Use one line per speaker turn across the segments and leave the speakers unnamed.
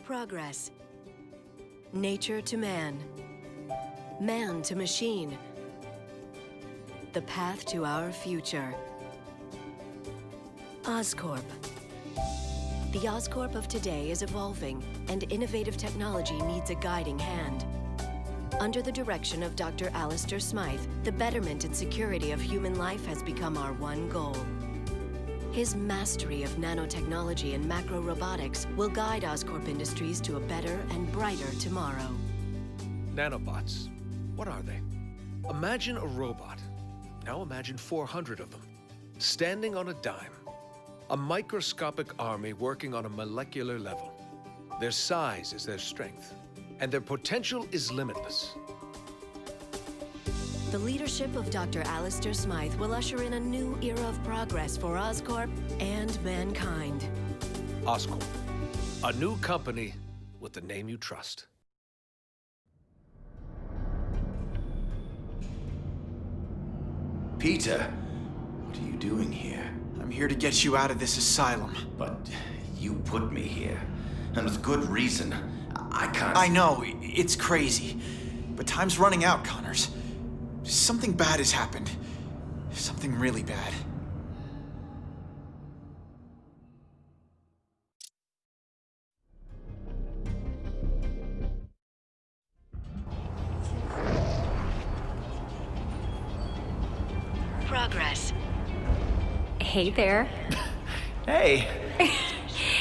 Progress. Nature to man. Man to machine. The path to our future. Oscorp. The Oscorp of today is evolving, and innovative technology needs a guiding hand. Under the direction of Dr. Alistair Smythe, the betterment and security of human life has become our one goal. His mastery of nanotechnology and macro-robotics will guide Oscorp Industries to a better and brighter tomorrow.
Nanobots. What are they? Imagine a robot. Now imagine 400 of them, standing on a dime. A microscopic army working on a molecular level. Their size is their strength, and their potential is limitless.
The leadership of Dr. Alistair Smythe will usher in a new era of progress for Oscorp and mankind.
Oscorp, a new company with the name you trust.
Peter, what are you doing here?
I'm here to get you out of this asylum.
But you put me here, and with good reason. I can't...
I know, it's crazy. But time's running out, Connors. Something bad has happened. Something really bad.
Progress.
Hey there.
Hey!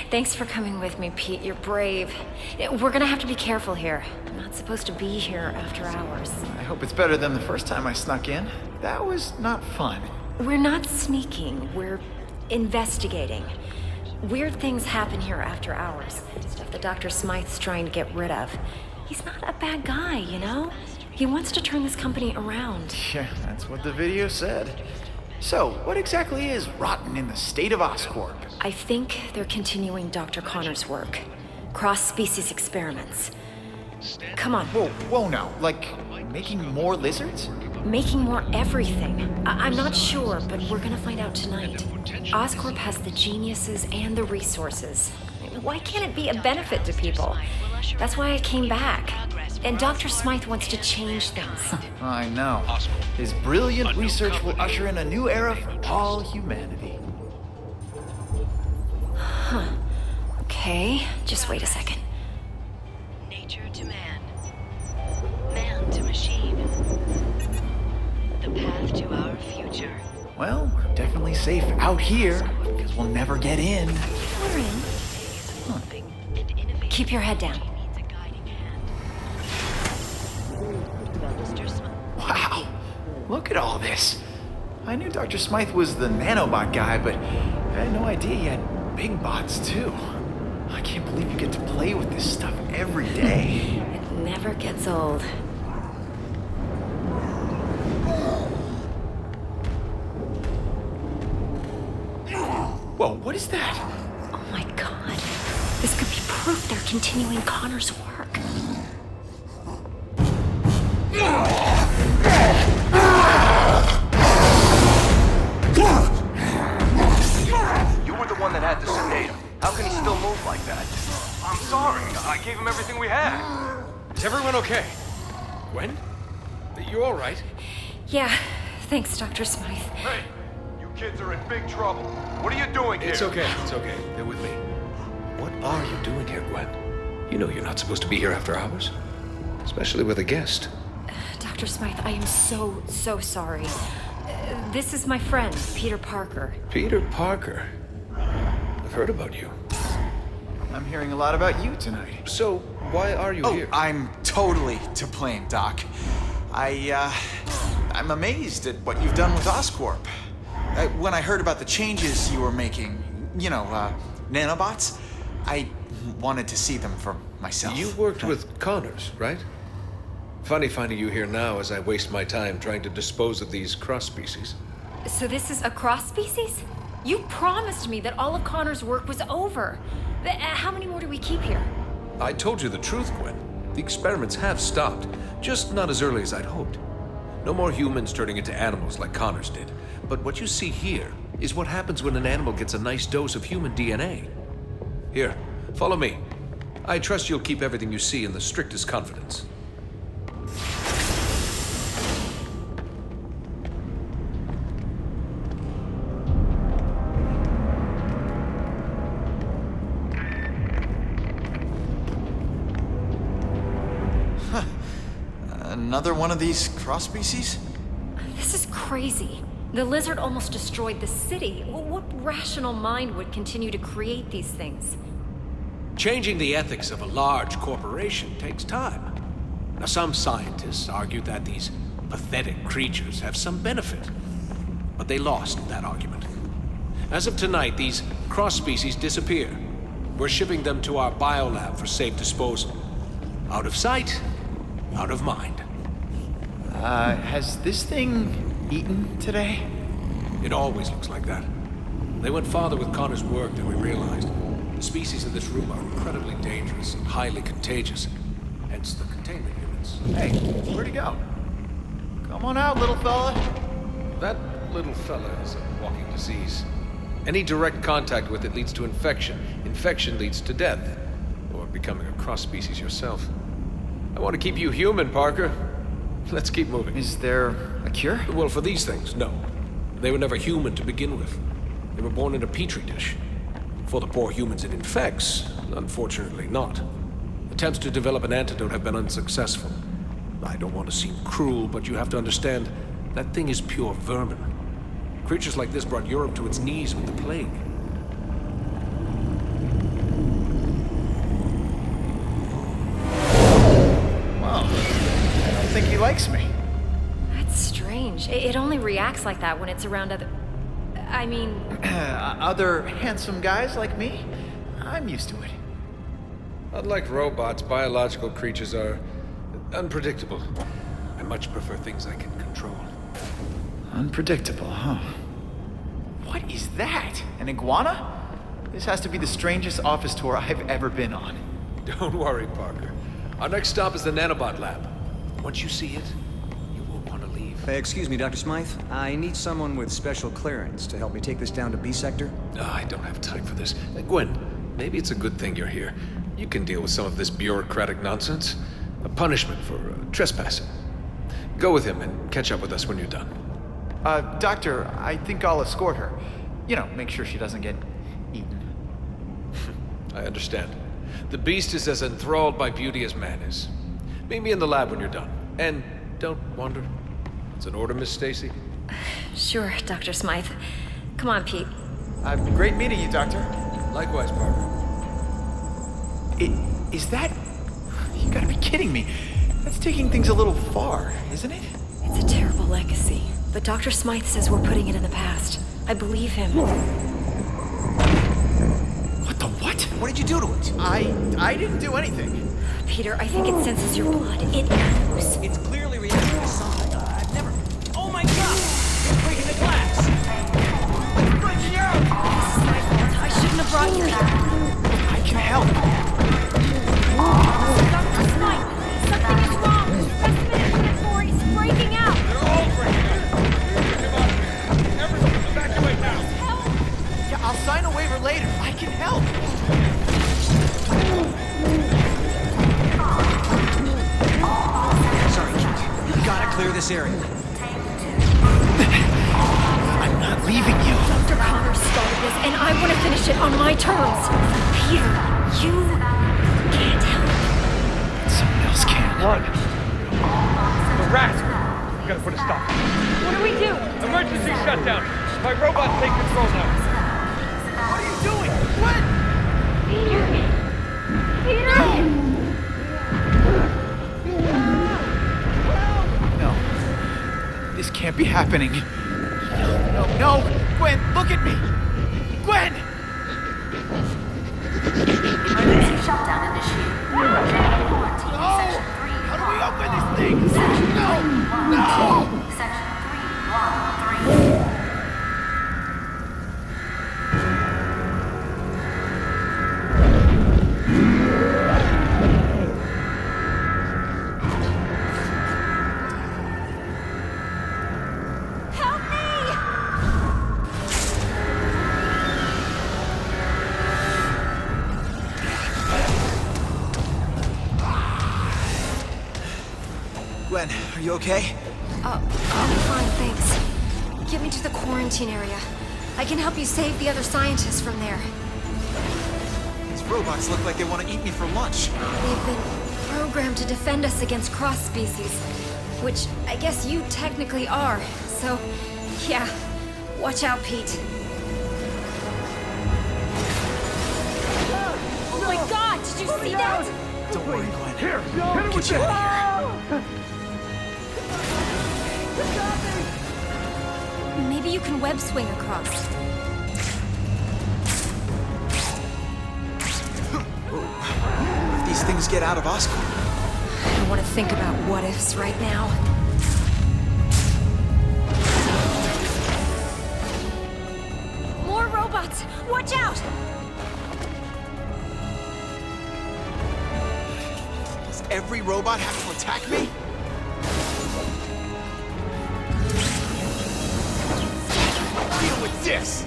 Thanks for coming with me, Pete. You're brave. We're gonna have to be careful here. I'm not supposed to be here after hours.
I hope it's better than the first time I snuck in. That was not fun.
We're not sneaking. We're investigating. Weird things happen here after hours. Stuff that Dr. Smythe's trying to get rid of. He's not a bad guy, you know? He wants to turn this company around.
Yeah, that's what the video said. So, what exactly is rotten in the state of Oscorp?
I think they're continuing Dr. Connor's work. Cross-species experiments. Come on.
Whoa now. Like, making more lizards?
Making more everything. I'm not sure, but we're gonna find out tonight. Oscorp has the geniuses and the resources. Why can't it be a benefit to people? That's why I came back. And Dr. Smythe wants to change things.
I know. His brilliant research will usher in a new era for all humanity.
Huh. Okay, just wait a second.
Nature to man. Man to machine. The path to our future.
Well, we're definitely safe out here, because we'll never get in.
We're in. Keep your head down.
Wow, look at all this. I knew Dr. Smythe was the nanobot guy, but I had no idea he had big bots too. I can't believe you get to play with this stuff every day.
It never gets old.
Whoa, what is that?
Oh my god. This could be proof they're continuing Connor's work.
You were the one that had to sedate him. How can he still move like that? I'm sorry. I gave him everything we had.
Is everyone okay? Gwen? You all right?
Yeah, thanks, Dr. Smythe.
Hey, you kids are in big trouble. What are you doing here?
It's okay. They're with me. What are you doing here, Gwen? You know you're not supposed to be here after hours. Especially with a guest.
Dr. Smythe, I am so sorry. This is my friend, Peter Parker.
Peter Parker? I've heard about you.
I'm hearing a lot about you tonight.
So, why are you here?
I'm totally to blame, Doc. I'm amazed at what you've done with Oscorp. When I heard about the changes you were making, nanobots, I wanted to see them for myself.
You worked with Connors, right? Funny finding you here now as I waste my time trying to dispose of these cross-species.
So this is a cross-species? You promised me that all of Connor's work was over. How many more do we keep here?
I told you the truth, Gwen. The experiments have stopped, just not as early as I'd hoped. No more humans turning into animals like Connors did. But what you see here is what happens when an animal gets a nice dose of human DNA. Here, follow me. I trust you'll keep everything you see in the strictest confidence.
Another one of these cross species?
This is crazy. The lizard almost destroyed the city. What rational mind would continue to create these things?
Changing the ethics of a large corporation takes time. Now, some scientists argue that these pathetic creatures have some benefit, but they lost that argument. As of tonight, these cross-species disappear. We're shipping them to our biolab for safe disposal. Out of sight, out of mind.
Has this thing eaten today?
It always looks like that. They went farther with Connor's work than we realized. The species in this room are incredibly dangerous and highly contagious. Hence the containment units.
Hey, where'd he go? Come on out, little fella.
That little fella is a walking disease. Any direct contact with it leads to infection. Infection leads to death. Or becoming a cross-species yourself. I want to keep you human, Parker. Let's keep moving.
Is there a cure?
Well, for these things, no. They were never human to begin with. They were born in a petri dish. For the poor humans it infects, unfortunately not. Attempts to develop an antidote have been unsuccessful. I don't want to seem cruel, but you have to understand, that thing is pure vermin. Creatures like this brought Europe to its knees with the plague.
Well, I don't think he likes me.
That's strange. It only reacts like that when it's around other... I mean...
Other handsome guys like me? I'm used to it.
Unlike robots, biological creatures are unpredictable. I much prefer things I can control.
Unpredictable, huh? What is that? An iguana? This has to be the strangest office tour I've ever been on.
Don't worry, Parker. Our next stop is the nanobot lab. Once you see it, you won't want to leave.
Excuse me, Dr. Smythe. I need someone with special clearance to help me take this down to B sector.
I don't have time for this. Gwen, maybe it's a good thing you're here. You can deal with some of this bureaucratic nonsense. A punishment for trespassing. Go with him and catch up with us when you're done.
Doctor, I think I'll escort her. You know, make sure she doesn't get eaten.
I understand. The beast is as enthralled by beauty as man is. Meet me in the lab when you're done. And don't wander. It's an order, Miss Stacy.
Sure, Dr. Smythe. Come on, Pete.
Great meeting you, Doctor.
Likewise, Parker.
Is that... You gotta be kidding me. That's taking things a little far, isn't it?
It's a terrible legacy, but Dr. Smythe says we're putting it in the past. I believe him.
What the what?
What did you do to it?
I didn't do anything.
Peter, I think it senses your blood. It knows.
It's clearly reacting to something. I've never... Oh my god! It's breaking the glass! It's breaking out!
This is my fault. I shouldn't have brought you here.
I can help.
Dr. Smythe, something is wrong. The specimen in Unit 4 is breaking out.
They're all breaking out. Come on. Everyone, evacuate now.
Help!
Yeah, I'll sign a waiver later. I can help.
Sorry, Kate. You gotta clear this area.
I'm not leaving you.
Dr. Connors started this, and I want to finish it on my terms. Peter, you can't help.
Someone else can.
Run. The rats. We gotta put a stop.
What do we do?
Emergency shutdown. My robots take control now.
What are you doing? What?
Peter! Peter!
No. This can't be happening. No. Gwen, look at me. Gwen!
Emergency shutdown initiated. General quarantine,
No!
section 3.
How do we open this thing? No!
Section 313.
Help me!
you okay?
I'm fine, thanks. Get me to the quarantine area. I can help you save the other scientists from there.
These robots look like they want to eat me for lunch.
They've been programmed to defend us against cross-species, which I guess you technically are. So, yeah, watch out, Pete. Oh my God, did you see that?
Don't worry, Gwen. Here, get you out of here.
Maybe you can web swing across.
If these things get out of Oscorp,
I don't want to think about what-ifs right now. More robots! Watch out!
does every robot have to attack me? Deal with this!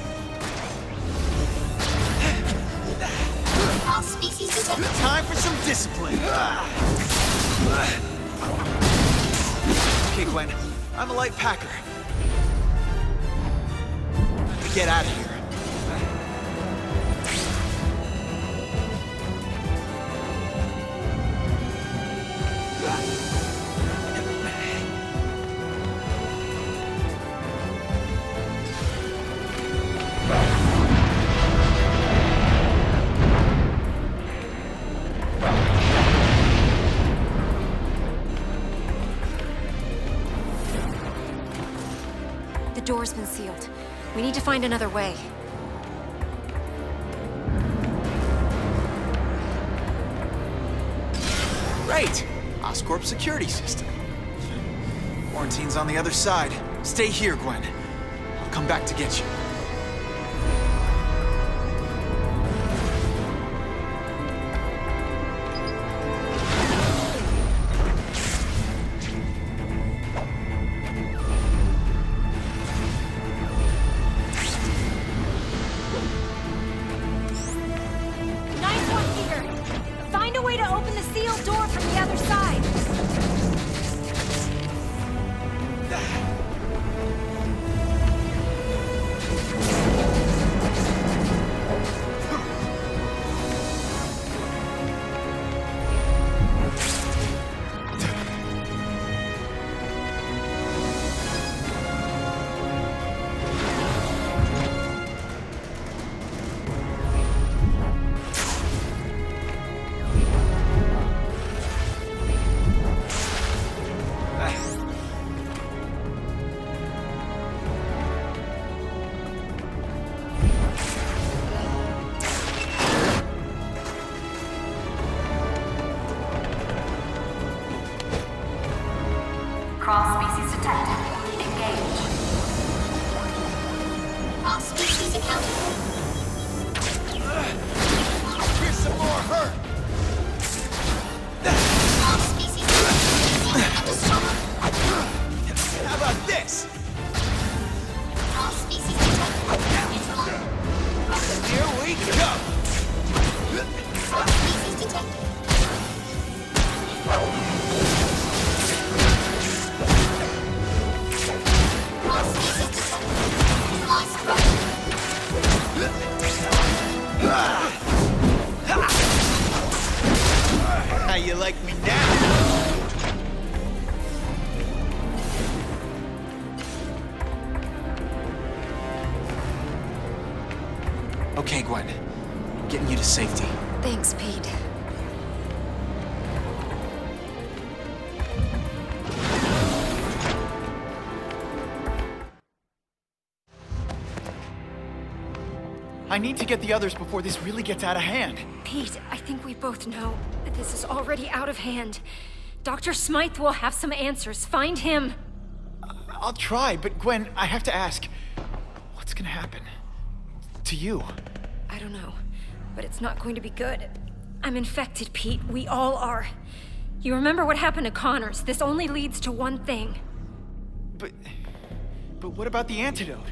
All species detected.
Time for some discipline! Okay, Gwen. I'm a light packer. We get out of here.
The door's been sealed. We need to find another way.
Great! Oscorp security system. Quarantine's on the other side. Stay here, Gwen. I'll come back to get you.
Nice one, Peter! Find a way to open the sealed door from the other side!
Cross-species detected. Engage. All species accounted for.
Here's some more hurt!
All species destroyed.
How about this?
All species detected.
Here we go!
All species detected. All species detected. Lost road.
How you like me now? Okay, Gwen. Getting you to safety.
Thanks, Pete.
I need to get the others before this really gets out of hand.
Pete, I think we both know that this is already out of hand. Dr. Smythe will have some answers. Find him.
I'll try, but Gwen, I have to ask, what's gonna happen to you?
I don't know, but it's not going to be good. I'm infected, Pete. We all are. You remember what happened to Connors? This only leads to one thing.
But what about the antidote?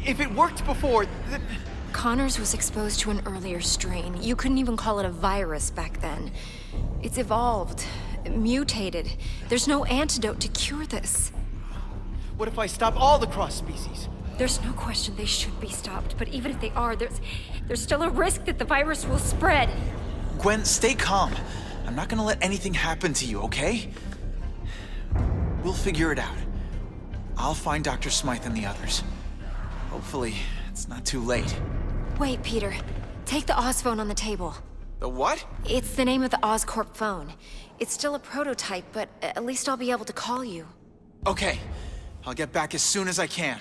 If it worked before, then...
Connors was exposed to an earlier strain. You couldn't even call it a virus back then. It's evolved, mutated. There's no antidote to cure this.
What if I stop all the cross species?
There's no question they should be stopped, but even if they are, there's still a risk that the virus will spread.
Gwen, stay calm. I'm not gonna let anything happen to you, okay? We'll figure it out. I'll find Dr. Smythe and the others. Hopefully, it's not too late.
Wait, Peter. Take the Oz phone on the table.
The what?
It's the name of the Oscorp phone. It's still a prototype, but at least I'll be able to call you.
Okay. I'll get back as soon as I can.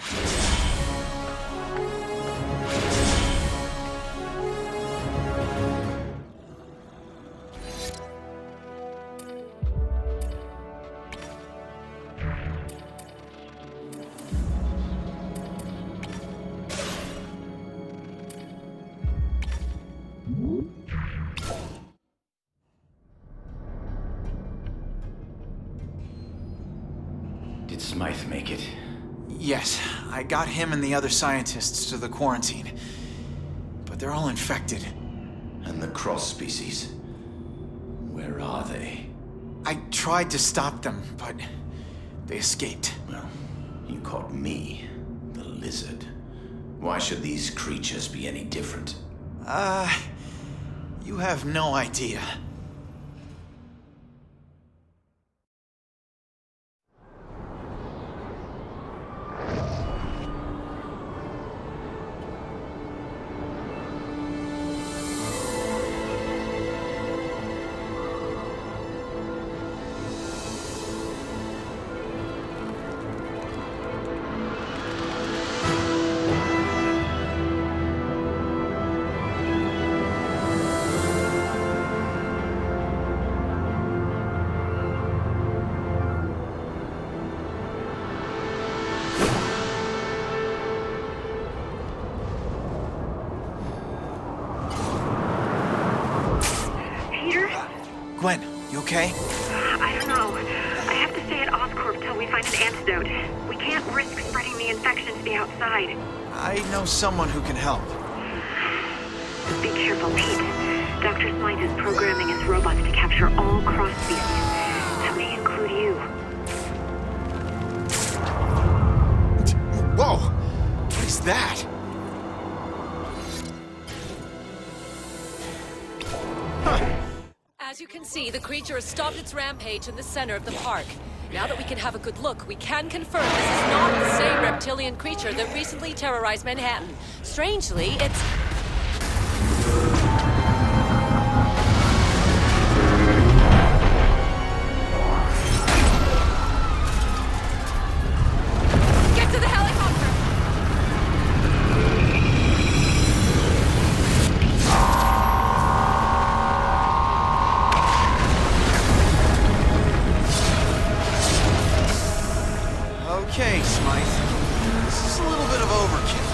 Did Smythe make it?
Yes, I got him and the other scientists to the quarantine. But they're all infected.
And the cross species? Where are they?
I tried to stop them, but they escaped.
Well, you caught me, the lizard. Why should these creatures be any different?
You have no idea. Gwen, you okay?
I don't know. I have to stay at Oscorp till we find an antidote. We can't risk spreading the infection to the outside.
I know someone who can help.
Be careful, Pete. Dr. Smythe is programming his robots to capture all cross species. That may include you.
Whoa! What is that?
As you can see, the creature has stopped its rampage in the center of the park. Now that we can have a good look, we can confirm this is not the same reptilian creature that recently terrorized Manhattan. Strangely, it's... Get to the helicopter!
Okay, Smythe. This is a little bit of overkill.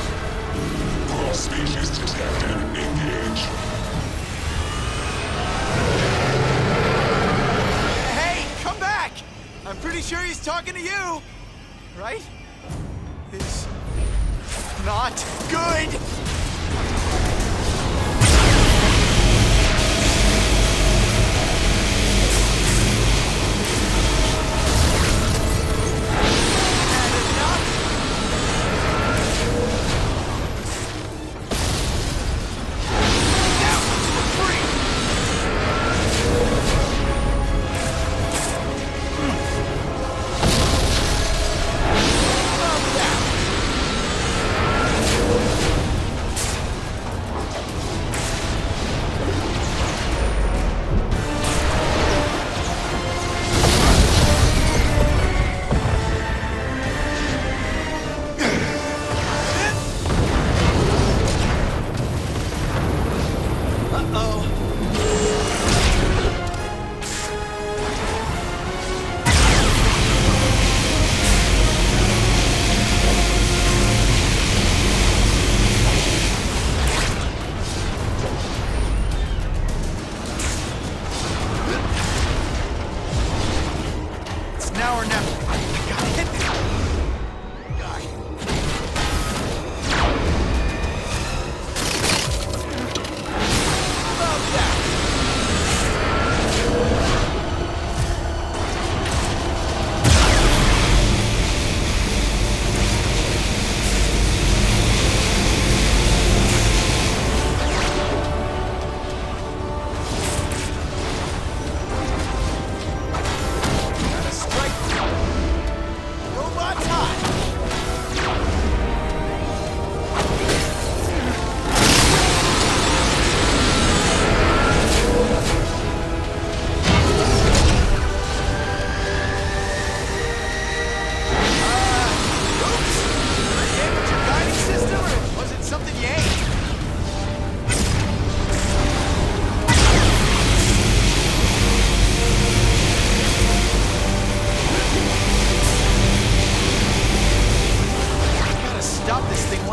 Cross species detected. Engage.
Hey, come back! I'm pretty sure he's talking to you, right? It's not good!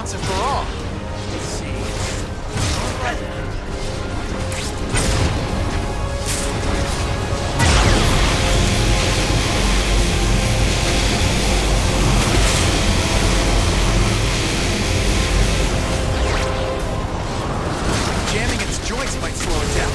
once and for all. Let's see. All right. Jamming its joints might slow it down.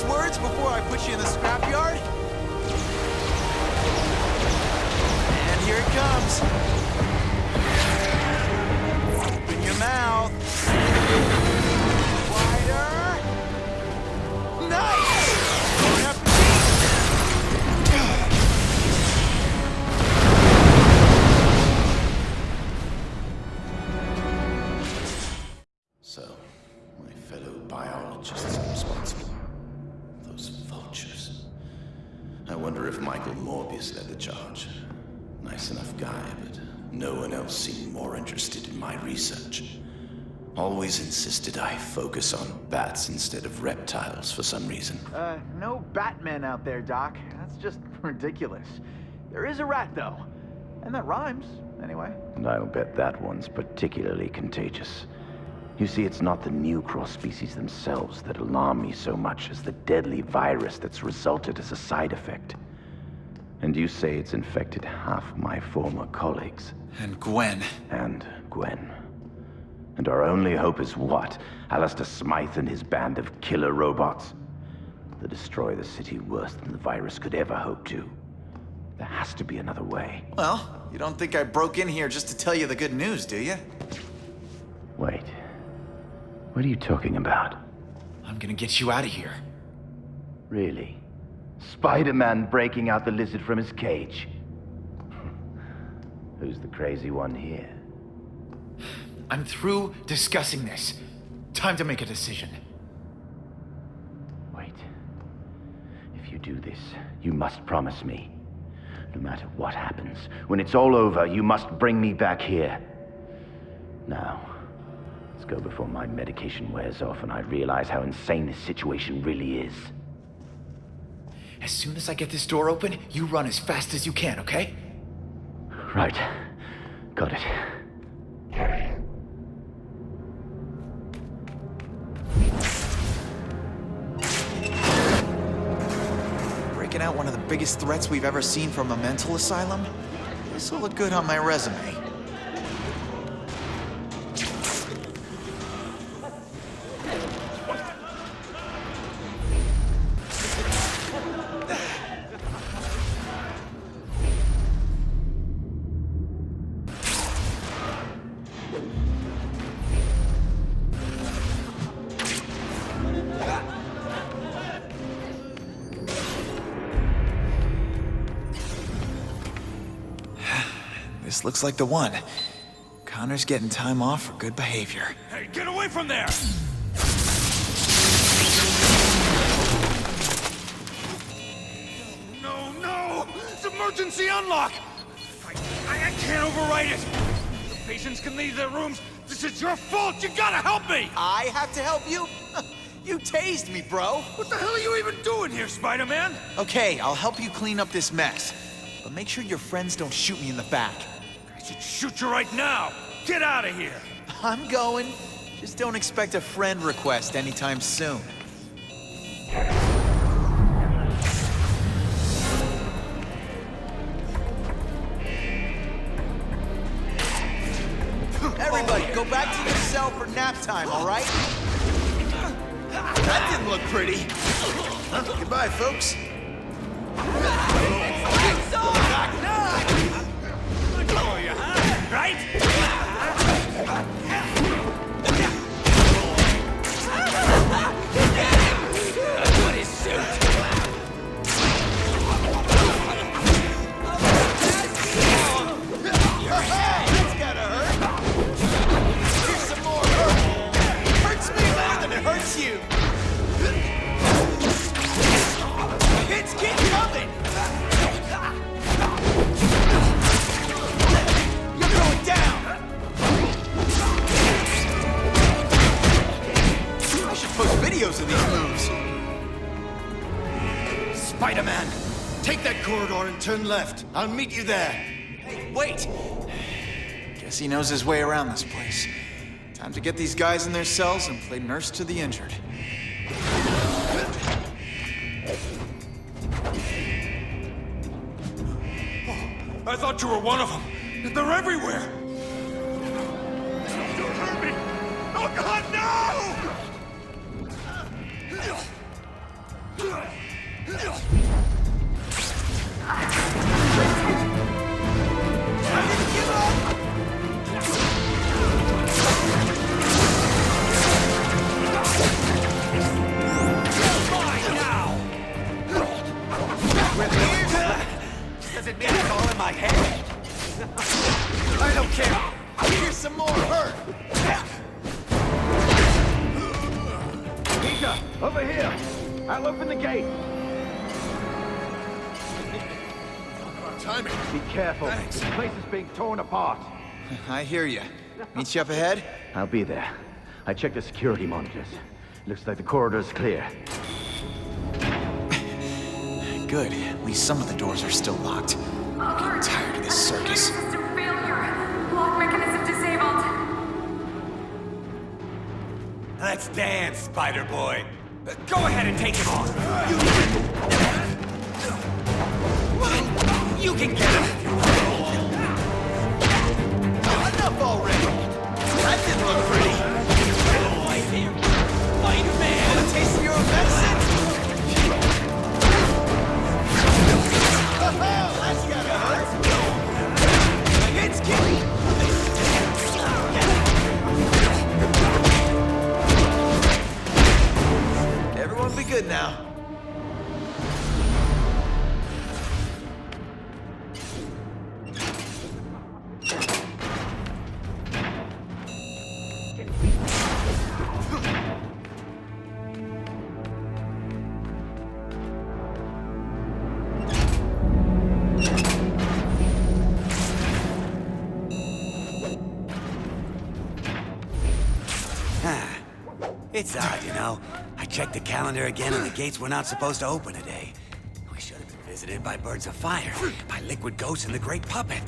Words before I put you in the scrapyard? And here it comes. Open your mouth. Wider. Nice! Don't have to
So, my fellow biologists are responsible. Those vultures. I wonder if Michael Morbius led the charge. Nice enough guy, but no one else seemed more interested in my research. Always insisted I focus on bats instead of reptiles for some reason.
No Batman out there, Doc. That's just ridiculous. There is a rat, though. And that rhymes, anyway.
And I'll bet that one's particularly contagious. You see, it's not the new cross species themselves that alarm me so much as the deadly virus that's resulted as a side effect. And you say it's infected half my former colleagues.
And Gwen.
And Gwen. And our only hope is what? Alistair Smythe and his band of killer robots? They destroy the city worse than the virus could ever hope to. There has to be another way.
Well, you don't think I broke in here just to tell you the good news, do you?
Wait. What are you talking about?
I'm gonna get you out of here.
Really? Spider-Man breaking out the lizard from his cage? Who's the crazy one here?
I'm through discussing this. Time to make a decision.
Wait. If you do this, you must promise me. No matter what happens, when it's all over, you must bring me back here. Now, let's go before my medication wears off and I realize how insane this situation really is.
As soon as I get this door open, you run as fast as you can, okay?
Right. Got it.
Breaking out one of the biggest threats we've ever seen from a mental asylum? This will look good on my resume. This looks like the one. Connor's getting time off for good behavior.
Hey, get away from there! No, no! It's emergency unlock! I can't override it! The patients can leave their rooms. This is your fault! You gotta help me!
I have to help you? You tased me, bro.
What the hell are you even doing here, Spider-Man?
Okay, I'll help you clean up this mess. But make sure your friends don't shoot me in the back.
I should shoot you right now! Get out of here!
I'm going. Just don't expect a friend request anytime soon. Everybody, go back to your cell for nap time, all right? That didn't look pretty. Goodbye, folks.
Right? What is suit?
That's gotta hurt. Here's some more hurt. Hurts me more than it hurts you. Hits keep coming. You're going down. I should post videos of these moves.
Spider-Man, take that corridor and turn left. I'll meet you there.
Hey, wait. Guess he knows his way around this place. Time to get these guys in their cells and play nurse to the injured.
I thought you were one of them. They're everywhere. Don't hurt me. Oh, God,
Does it mean it's all in my head? I don't care. Here's some more hurt.
Peter, over here. I'll open the gate.
Timing.
Be careful.
Thanks.
The place is being torn apart.
I hear you. Meet you up ahead?
I'll be there. I checked the security monitors. Looks like the corridor's clear.
Good. At least some of the doors are still locked. I'm getting tired of this circus.
System failure. Lock mechanism disabled.
Let's dance, Spider-Boy. Go ahead and take him on. You can get him.
Enough already! That didn't look pretty. Spider-Man! Want a taste of your own medicine? Oh, that's gotta hurt. It's Kitty! Everyone be good now.
It's odd, you know. I checked the calendar again and the gates were not supposed to open today. We should have been visited by birds of fire, by liquid ghosts and the great puppet.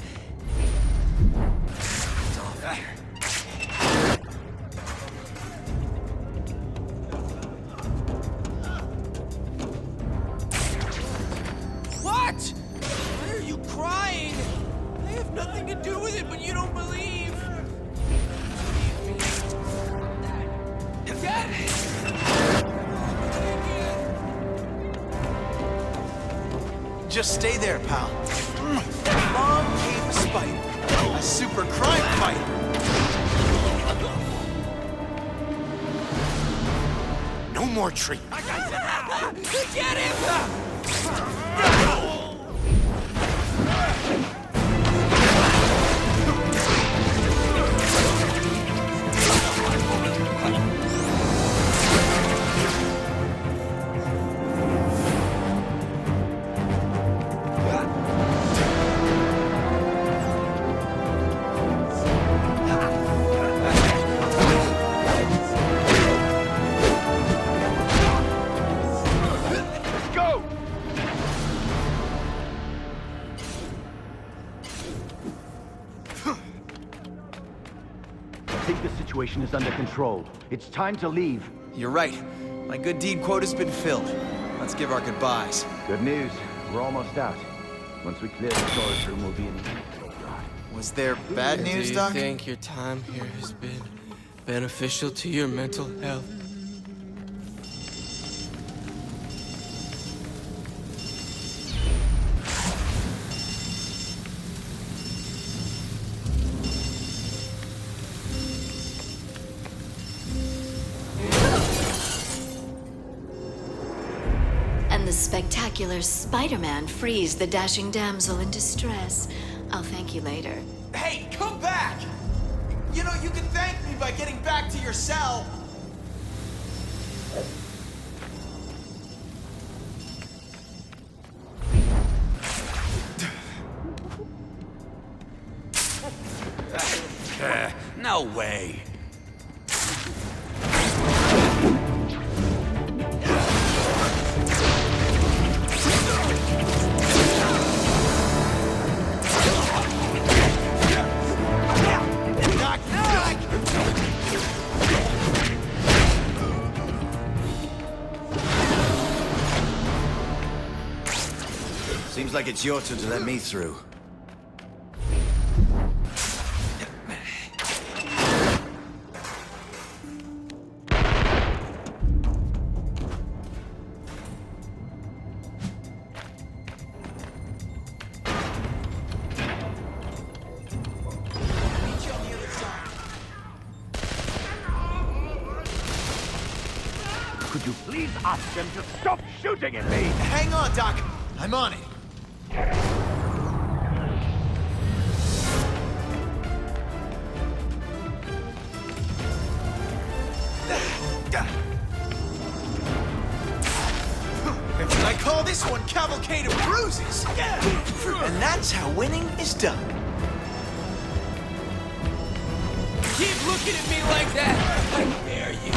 It's all fair.
What? Why are you crying? I have nothing to do with it, but you don't believe.
Just stay there, pal. Along came Spider, a super crime fighter.
No more treat.
Get him!
I think the situation is under control. It's time to leave.
You're right. My good deed quota's been filled. Let's give our goodbyes.
Good news. We're almost out. Once we clear the storage room, we'll be in...
Was there bad news, Doc?
Do you think your time here has been beneficial to your mental health? the spectacular Spider-Man frees the dashing damsel in distress. I'll thank you later.
Hey, come back! You know, you can thank me by getting back to your cell.
No way. Seems like it's your turn to let me through.
Could you please ask them to stop shooting at me?
Hang on, Doc. I'm on it. I call this one Cavalcade of Bruises. And that's how winning is done.
Keep looking at me like that! I dare you!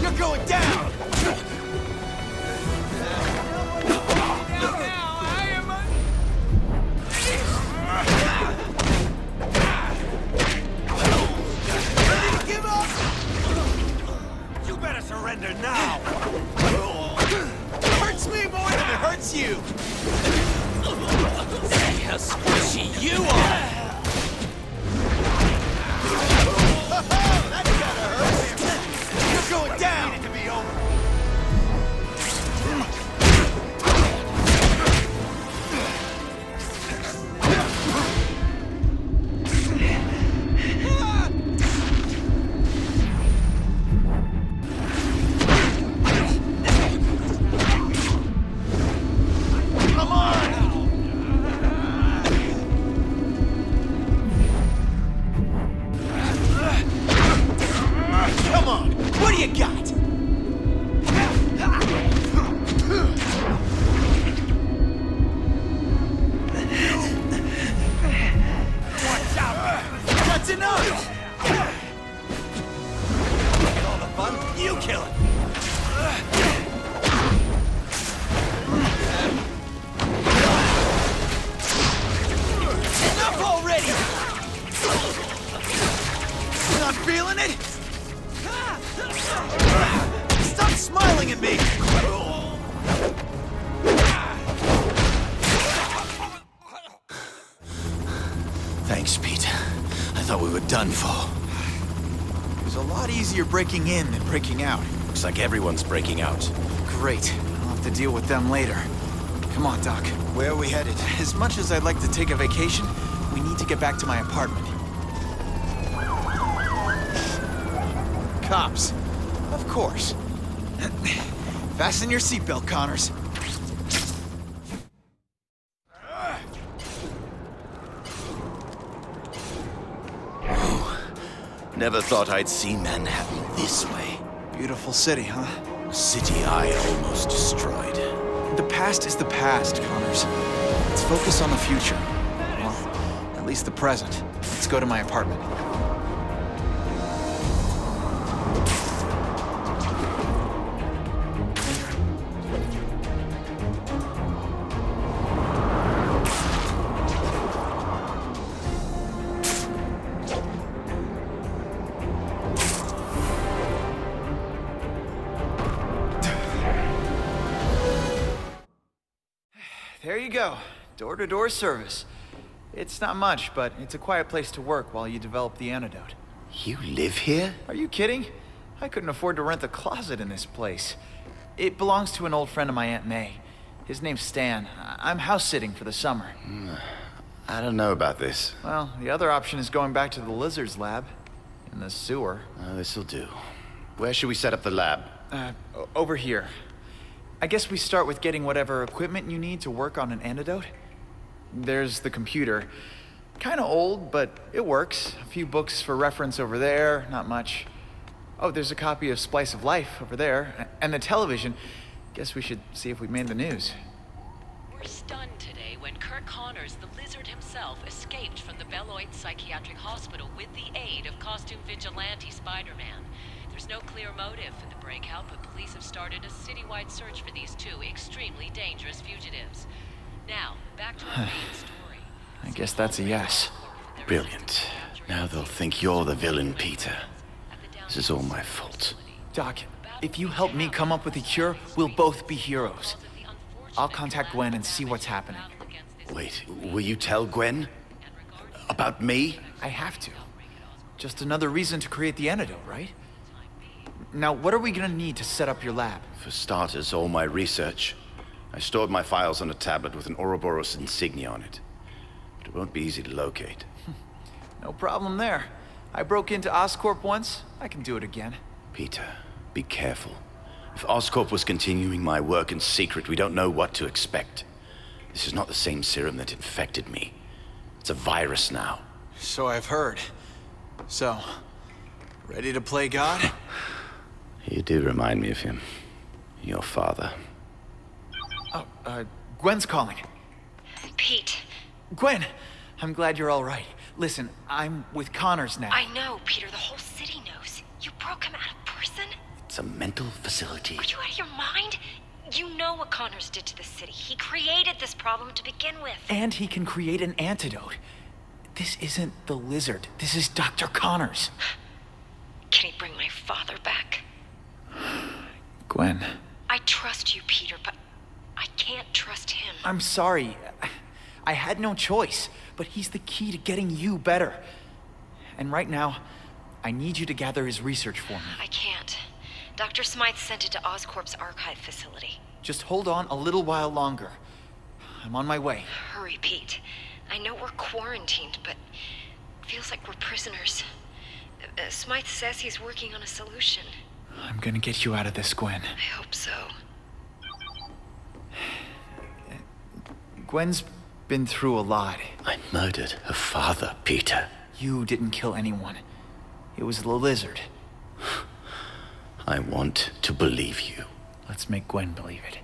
You're going down! Ready to give up?
You better surrender now!
It hurts me more than it hurts you!
See how squishy you are!
That kinda hurts! You're going down!
Need it to be over.
Come on! Come on! What do you got?
Watch out!
That's enough!
Get all the fun, you kill it!
Enough already! Not feeling it? Stop smiling at me! Thanks, Pete. I thought we were done for. It was a lot easier breaking in than breaking out.
Looks like everyone's breaking out.
Great. I'll have to deal with them later. Come on, Doc. Where are we headed? As much as I'd like to take a vacation, we need to get back to my apartment. Cops. Of course. Fasten your seatbelt, Connors.
Never thought I'd see Manhattan this way.
Beautiful city, huh?
A city I almost destroyed.
The past is the past, Connors. Let's focus on the future. Well, at least the present. Let's go to my apartment. There you go. Door-to-door service. It's not much, but it's a quiet place to work while you develop the antidote.
You live here?
Are you kidding? I couldn't afford to rent a closet in this place. It belongs to an old friend of my Aunt May. His name's Stan. I'm house-sitting for the summer.
I don't know about this.
Well, the other option is going back to the Lizard's lab. in the sewer.
This'll do. Where should we set up the lab?
Over here. I guess we start with getting whatever equipment you need to work on an antidote. There's the computer. Kinda old, but it works. A few books for reference over there, not much. Oh, there's a copy of Splice of Life over there. And the television. Guess we should see if we made the news.
We're stunned today when Kirk Connors, the Lizard himself, escaped from the Beloit Psychiatric Hospital with the aid of costume vigilante Spider-Man. There's no clear motive for the breakout, but police have started a citywide search for these two extremely dangerous fugitives. Now, back to our main story.
I guess that's a yes.
Brilliant. Now they'll think you're the villain, Peter. This is all my fault.
Doc, if you help me come up with a cure, we'll both be heroes. I'll contact Gwen and see what's happening.
Wait, will you tell Gwen? About me?
I have to. Just another reason to create the antidote, right? Now, what are we gonna need to set up your lab?
For starters, all my research. I stored my files on a tablet with an Ouroboros insignia on it. But it won't be easy to locate.
No problem there. I broke into Oscorp once. I can do it again.
Peter, be careful. If Oscorp was continuing my work in secret, we don't know what to expect. This is not the same serum that infected me. It's a virus now.
So I've heard. So, ready to play God?
You do remind me of him. Your father.
Oh, Gwen's calling.
Pete.
Gwen! I'm glad you're all right. Listen, I'm with Connors now.
I know, Peter. The whole city knows. You broke him out of prison?
It's a mental facility.
Are you out of your mind? You know what Connors did to the city. He created this problem to begin with.
And he can create an antidote. This isn't the Lizard. This is Dr. Connors.
Can he bring my father back?
Gwen.
I trust you, Peter, but I can't trust him.
I'm sorry. I had no choice, but he's the key to getting you better. And right now, I need you to gather his research for me.
I can't. Dr. Smythe sent it to Oscorp's archive facility.
Just hold on a little while longer. I'm on my way.
Hurry, Pete. I know we're quarantined, but it feels like we're prisoners. Smythe says he's working on a solution.
I'm gonna get you out of this, Gwen.
I hope so.
Gwen's been through a lot.
I murdered her father, Peter.
You didn't kill anyone. It was the Lizard.
I want to believe you.
Let's make Gwen believe it.